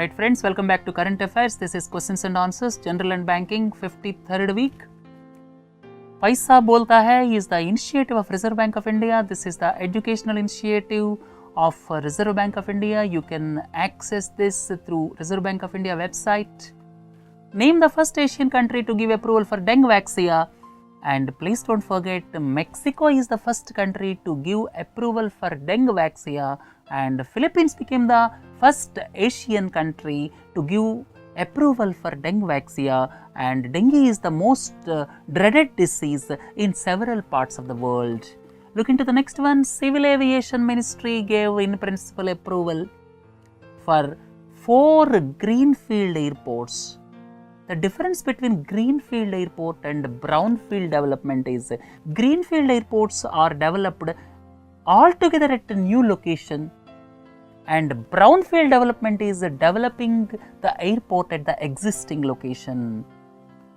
Alright friends, welcome back to Current Affairs. This is Questions and Answers, General and Banking, 53rd week. Paisa Bolta Hai is the initiative of Reserve Bank of India. This is the educational initiative of Reserve Bank of India. You can access this through Reserve Bank of India website. Name the first Asian country to give approval for dengue vaccine. And please don't forget, Mexico is the first country to give approval for dengue vaccine, and Philippines became the first Asian country to give approval for dengue vaccine, and dengue is the most dreaded disease in several parts of the world. Look into the next one. Civil Aviation Ministry gave in principle approval for 4 Greenfield airports. The difference between Greenfield airport and Brownfield development is Greenfield airports are developed altogether at a new location, and Brownfield development is developing the airport at the existing location.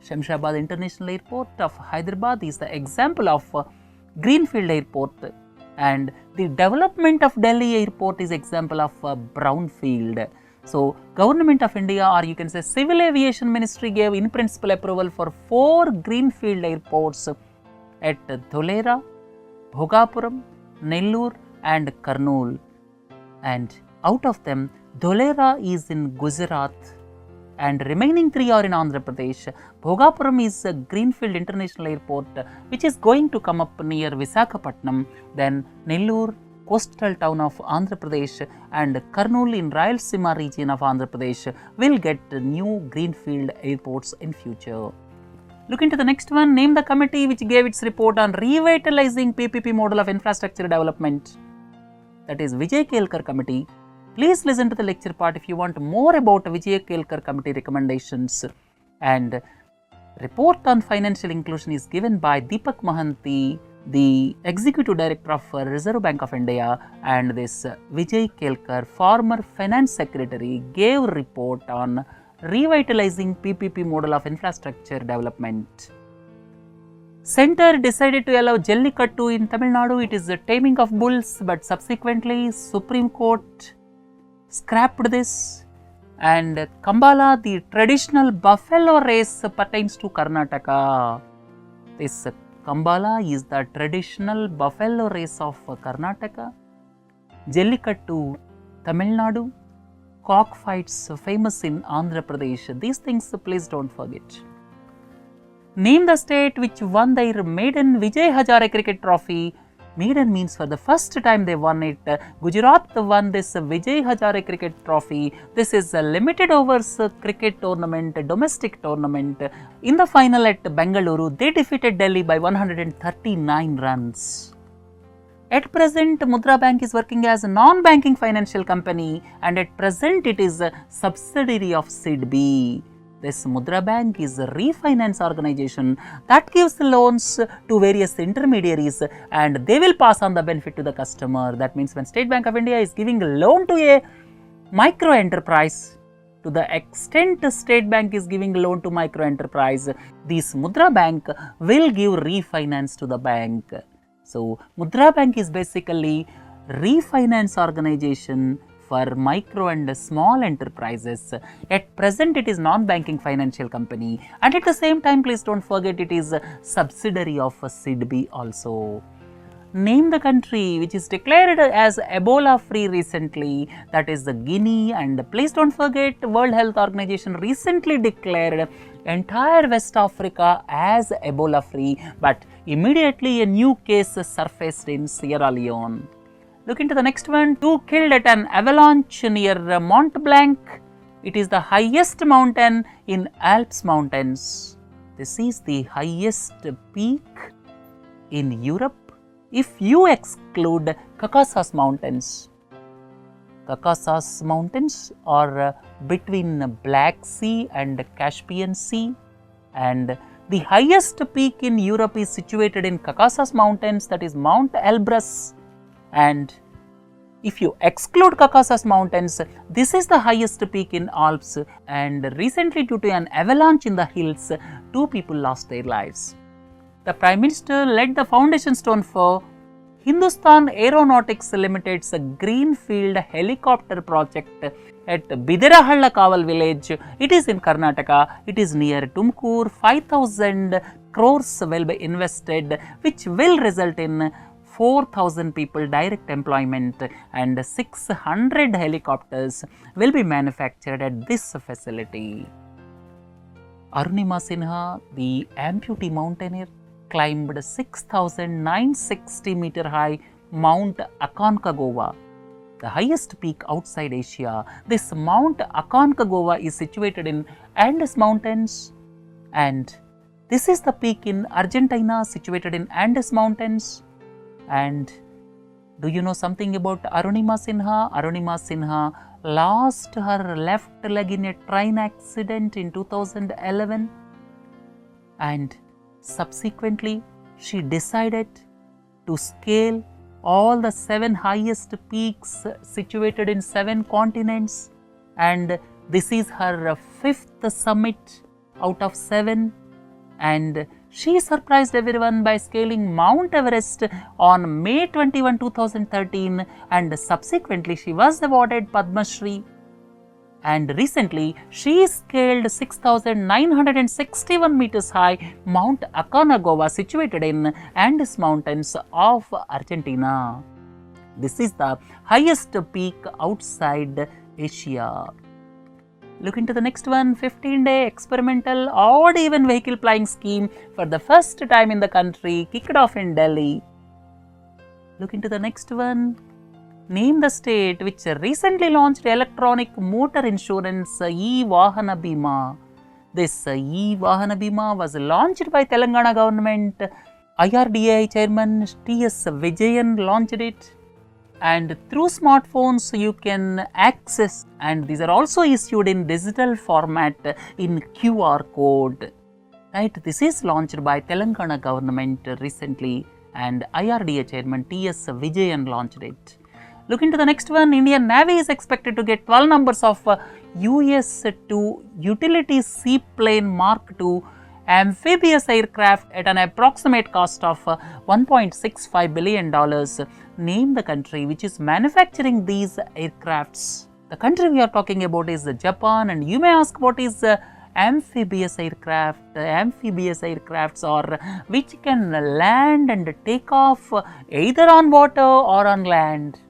Shamshabad International Airport of Hyderabad is the example of Greenfield airport, and the development of Delhi airport is example of Brownfield. So, Government of India, or you can say Civil Aviation Ministry, gave in principle approval for 4 Greenfield airports at Dholera, Bhogapuram, Nellore and Kurnool. And out of them, Dholera is in Gujarat and remaining 3 are in Andhra Pradesh. Bhogapuram is a Greenfield International Airport which is going to come up near Visakhapatnam. Then Nellore, coastal town of Andhra Pradesh, and Kurnool in Rayalaseema region of Andhra Pradesh will get new Greenfield airports in future. Look into the next one. Name the committee which gave its report on revitalizing PPP model of infrastructure development. That is Vijay Kelkar committee. Please listen to the lecture part if you want more about Vijay Kelkar committee recommendations. And report on financial inclusion is given by Deepak Mohanty, the Executive Director of Reserve Bank of India, and this Vijay Kelkar, former Finance Secretary, gave report on revitalizing PPP model of infrastructure development. Center decided to allow Jallikattu in Tamil Nadu. It is the taming of bulls, but subsequently Supreme Court scrapped this. And Kambala, the traditional buffalo race, pertains to Karnataka. This Kambala is the traditional buffalo race of Karnataka. Jallikattu, Tamil Nadu. Cockfights famous in Andhra Pradesh. These things please don't forget. Name the state which won their maiden Vijay Hazare cricket trophy. Maiden means for the first time they won it. Gujarat won this Vijay Hazare cricket trophy. This is a limited overs cricket tournament, a domestic tournament. In the final at Bengaluru, they defeated Delhi by 139 runs. At present, Mudra Bank is working as a non-banking financial company, and at present it is a subsidiary of SIDBI. This Mudra Bank is a refinance organization that gives loans to various intermediaries, and they will pass on the benefit to the customer. That means when State Bank of India is giving a loan to a micro enterprise, to the extent State Bank is giving a loan to micro enterprise, this Mudra Bank will give refinance to the bank. So, Mudra Bank is basically refinance organization for micro and small enterprises. At present, it is non-banking financial company, and at the same time, please don't forget it is a subsidiary of SIDBI also. Name the country which is declared as Ebola free recently, that is the Guinea, and please don't forget World Health Organization recently declared entire West Africa as Ebola free, but immediately a new case surfaced in Sierra Leone. Look into the next one. 2 killed at an avalanche near Mont Blanc. It is the highest mountain in Alps mountains. This is the highest peak in Europe if you exclude Caucasus mountains. Caucasus mountains are between Black Sea and Caspian Sea, and the highest peak in Europe is situated in Caucasus mountains, that is Mount Elbrus. And if you exclude Caucasus mountains, this is the highest peak in Alps, and recently due to an avalanche in the hills, 2 people lost their lives. The Prime Minister laid the foundation stone for Hindustan Aeronautics Limited's Greenfield helicopter project at Bidirahalla Kaval village. It is in Karnataka. It is near Tumkur. 5,000 crores will be invested, which will result in 4,000 people direct employment, and 600 helicopters will be manufactured at this facility. Arunima Sinha, the amputee mountaineer, climbed 6,960 meter high Mount Aconcagua, the highest peak outside Asia. This Mount Aconcagua is situated in Andes Mountains, and this is the peak in Argentina situated in Andes Mountains. And do you know something about Arunima Sinha? Arunima Sinha lost her left leg in a train accident in 2011, and subsequently she decided to scale all the 7 highest peaks situated in 7 continents, and this is her 5th summit out of 7, and she surprised everyone by scaling Mount Everest on May 21, 2013, and subsequently she was awarded Padma Shri. And recently she scaled 6,961 meters high Mount Aconcagua situated in Andes Mountains of Argentina. This is the highest peak outside Asia. Look into the next one. 15-day experimental odd even vehicle flying scheme for the first time in the country, kicked off in Delhi. Look into the next one. Name the state which recently launched electronic motor insurance e-Vahana Bima. This e-Vahana Bima was launched by Telangana government. IRDAI chairman T.S. Vijay launched it. And through smartphones you can access, and these are also issued in digital format in QR code. Right, this is launched by Telangana government recently, and IRDA chairman T.S. Vijay launched it. Look into the next one. Indian Navy is expected to get 12 numbers of US-2 utility seaplane Mark II amphibious aircraft at an approximate cost of $1.65 billion. Name the country which is manufacturing these aircrafts. The country we are talking about is Japan, and you may ask what is amphibious aircraft. Amphibious aircrafts are which can land and take off either on water or on land.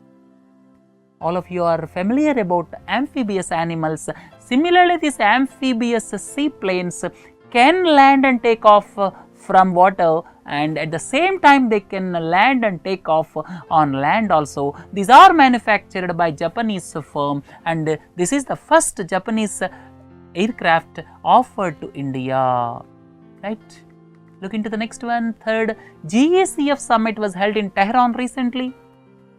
All of you are familiar about amphibious animals. Similarly, these amphibious seaplanes can land and take off from water, and at the same time they can land and take off on land also. These are manufactured by Japanese firm, and this is the first Japanese aircraft offered to India. Right? Look into the next one. Third, GACF summit was held in Tehran recently.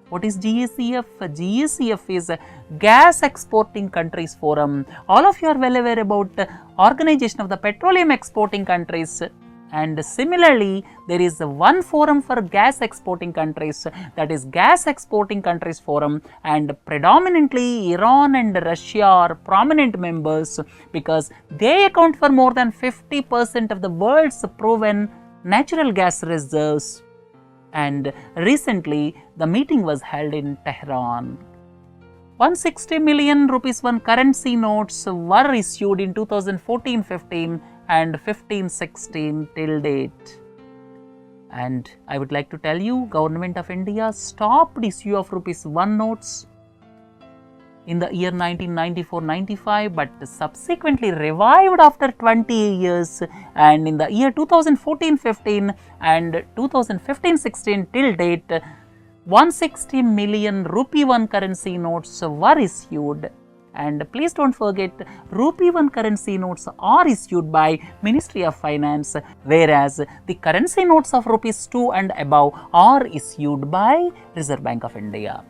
What is GACF? GACF is Gas Exporting Countries Forum. All of you are well aware about Organization of the Petroleum Exporting Countries, and similarly there is one forum for gas exporting countries, that is Gas Exporting Countries Forum, and predominantly Iran and Russia are prominent members because they account for more than 50% of the world's proven natural gas reserves. And recently the meeting was held in Tehran. 160 million rupees one currency notes were issued in 2014-15 and 15-16 till date. And I would like to tell you, Government of India stopped issue of rupees 1 notes in the year 1994-95, but subsequently revived after 20 years, and in the year 2014-15 and 2015-16 till date, 160 million rupee one currency notes were issued. And please don't forget, rupee one currency notes are issued by Ministry of Finance, whereas the currency notes of rupees 2 and above are issued by Reserve Bank of India.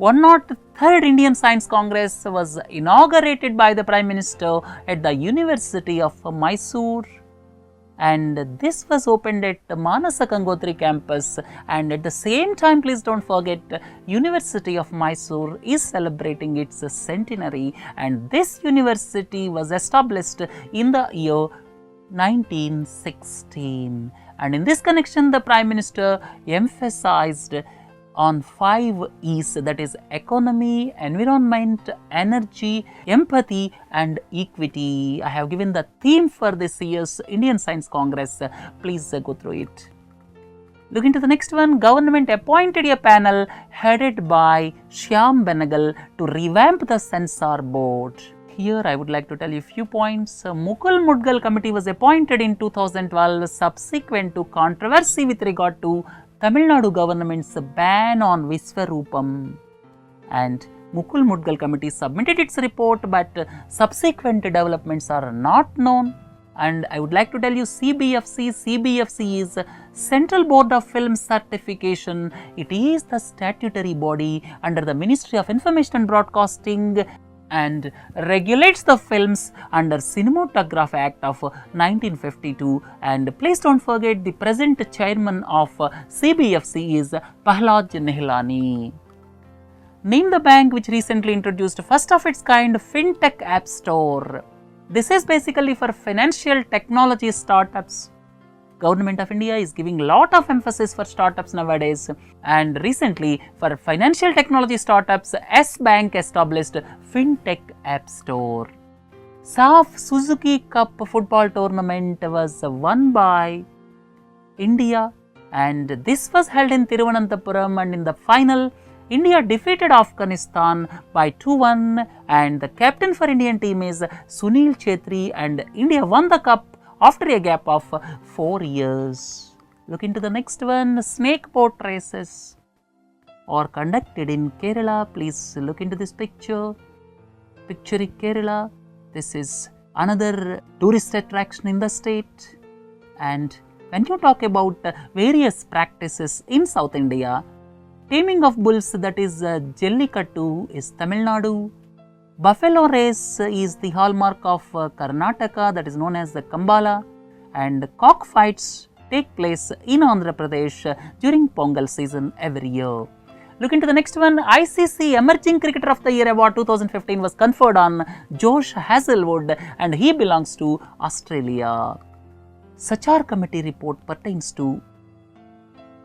103rd Indian Science Congress was inaugurated by the Prime Minister at the University of Mysore, and this was opened at the Manasa Gangotri campus, and at the same time, please don't forget, University of Mysore is celebrating its centenary, and this university was established in the year 1916. And in this connection, the Prime Minister emphasized on 5 E's, that is economy, environment, energy, empathy and equity. I have given the theme for this year's Indian Science Congress. Please go through it. Look into the next one. Government appointed a panel headed by Shyam Benegal to revamp the censor board. Here I would like to tell you a few points. Mukul Mudgal committee was appointed in 2012 subsequent to controversy with regard to Tamil Nadu government's ban on Viswarupam, and Mukul Mudgal committee submitted its report, but subsequent developments are not known. And I would like to tell you CBFC is Central Board of Film Certification. It is the statutory body under the Ministry of Information and Broadcasting and regulates the films under Cinematograph Act of 1952. And please don't forget, the present chairman of CBFC is Pahlad Nehlani. Name the bank which recently introduced first of its kind FinTech App Store. This is basically for financial technology startups. Government of India is giving lot of emphasis for startups nowadays, and recently for financial technology startups, S Bank established FinTech App Store. SAF Suzuki Cup football tournament was won by India, and this was held in Thiruvananthapuram, and in the final India defeated Afghanistan by 2-1, and the captain for Indian team is Sunil Chhetri, and India won the cup after a gap of 4 years. Look into the next one. Snake boat races are conducted in Kerala. Please look into this picture. Picturing Kerala. This is another tourist attraction in the state. And when you talk about various practices in South India, taming of bulls, that is Jallikattu, is Tamil Nadu. Buffalo race is the hallmark of Karnataka, that is known as the Kambala, and cockfights take place in Andhra Pradesh during Pongal season every year. Look into the next one. ICC Emerging Cricketer of the Year Award 2015 was conferred on Josh Hazlewood, and he belongs to Australia. Sachar committee report pertains to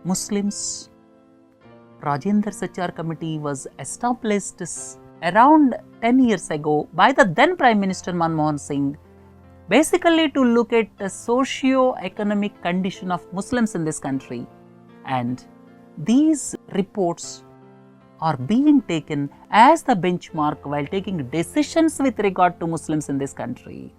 Muslims. Rajendra Sachar committee was established around 10 years ago by the then Prime Minister Manmohan Singh, basically to look at the socio-economic condition of Muslims in this country, and these reports are being taken as the benchmark while taking decisions with regard to Muslims in this country.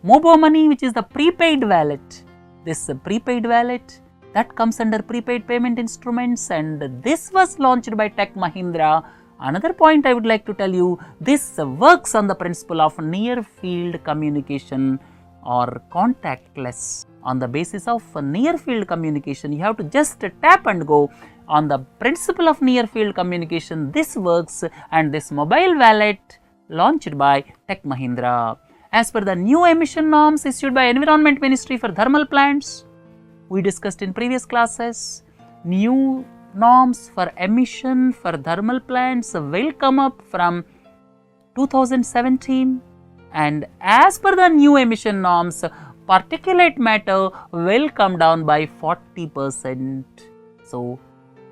Mobo money, which is the prepaid wallet, this prepaid wallet that comes under prepaid payment instruments, and this was launched by Tech Mahindra. Another point I would like to tell you, this works on the principle of near field communication or contactless. On the basis of near field communication, you have to just tap and go. On the principle of near field communication, this works, and this mobile wallet launched by Tech Mahindra. As per the new emission norms issued by Environment Ministry for thermal plants, we discussed in previous classes, new norms for emission for thermal plants will come up from 2017, and as per the new emission norms, particulate matter will come down by 40%. So,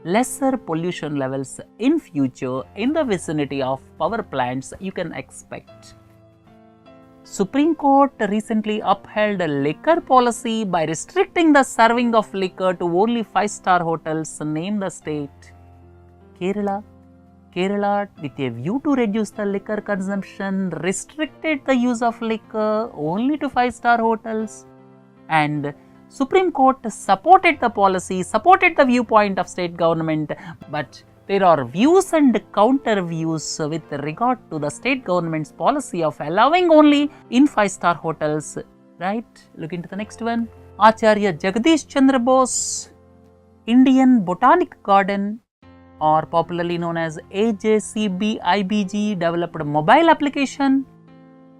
lesser pollution levels in future in the vicinity of power plants you can expect. Supreme Court recently upheld a liquor policy by restricting the serving of liquor to only 5-star hotels. Name the state. Kerala. Kerala, with a view to reduce the liquor consumption, restricted the use of liquor only to 5-star hotels, and Supreme Court supported the policy, supported the viewpoint of state government, but there are views and counter views with regard to the state government's policy of allowing only in 5-star hotels, right? Look into the next one. Acharya Jagdish Chandra Bose Indian Botanic Garden, or popularly known as AJCBIBG, developed a mobile application.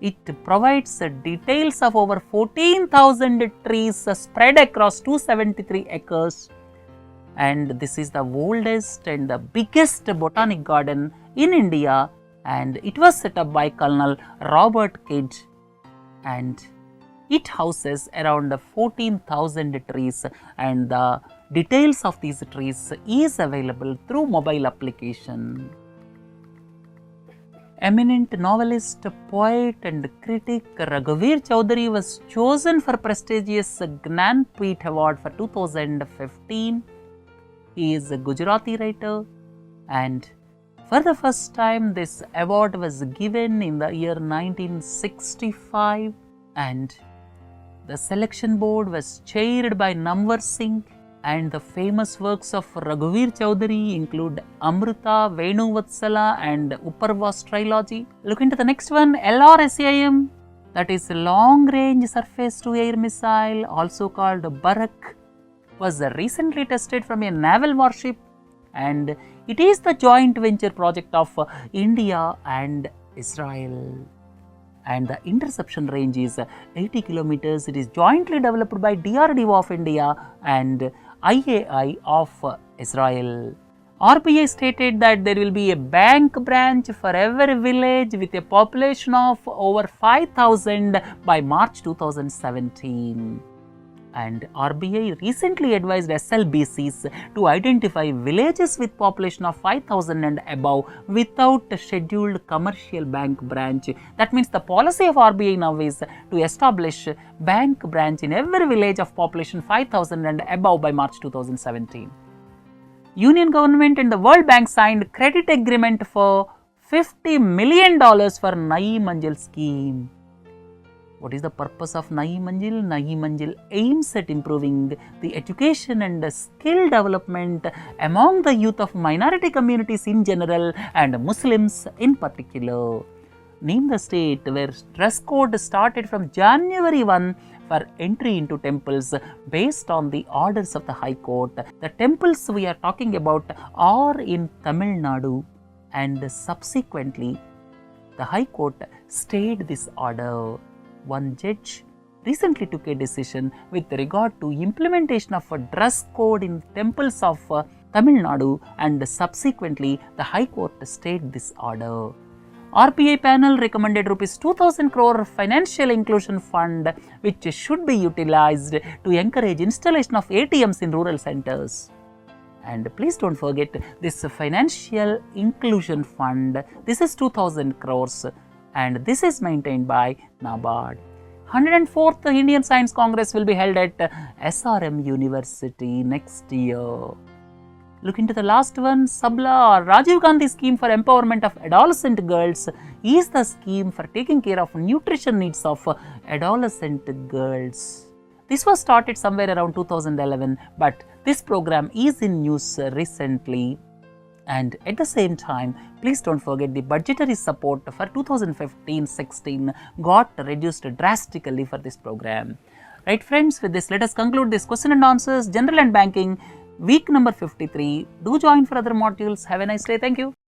It provides details of over 14,000 trees spread across 273 acres. And this is the oldest and the biggest botanic garden in India, and it was set up by Colonel Robert Kidd, and it houses around 14,000 trees, and the details of these trees is available through mobile application. Eminent novelist, poet and critic Raghuveer Chaudhary was chosen for prestigious Gnanpith Award for 2015. He is a Gujarati writer, and for the first time this award was given in the year 1965, and the selection board was chaired by Namwar Singh, and the famous works of Raghuveer Chaudhary include Amrita, Venuvatsala and Uparvas trilogy. Look into the next one, LRSAM, that is Long Range Surface to Air Missile, also called Barak, was recently tested from a naval warship, and it is the joint venture project of India and Israel. And the interception range is 80 kilometers. It is jointly developed by DRDO of India and IAI of Israel. RBI stated that there will be a bank branch for every village with a population of over 5,000 by March 2017. And RBI recently advised SLBCs to identify villages with population of 5,000 and above without a scheduled commercial bank branch. That means the policy of RBI now is to establish bank branch in every village of population 5,000 and above by March 2017. Union government and the World Bank signed credit agreement for $50 million for Nayi Munjal scheme. What is the purpose of Nayi Munjal? Nayi Munjal aims at improving the education and skill development among the youth of minority communities in general and Muslims in particular. Name the state where dress code started from January 1 for entry into temples based on the orders of the High Court. The temples we are talking about are in Tamil Nadu, and subsequently the High Court stayed this order. One judge recently took a decision with regard to implementation of a dress code in temples of Tamil Nadu, and subsequently the High Court stayed this order. RBI panel recommended Rs 2,000 crore financial inclusion fund, which should be utilized to encourage installation of ATMs in rural centers. And please don't forget this financial inclusion fund, this is 2,000 crores. And this is maintained by NABARD. 104th Indian Science Congress will be held at SRM University next year. Look into the last one, Sabla or Rajiv Gandhi scheme for empowerment of adolescent girls is the scheme for taking care of nutrition needs of adolescent girls. This was started somewhere around 2011, but this program is in news recently. And at the same time, please don't forget the budgetary support for 2015-16 got reduced drastically for this program. Right friends, with this let us conclude this question and answers, general and banking, week number 53. Do join for other modules. Have a nice day. Thank you.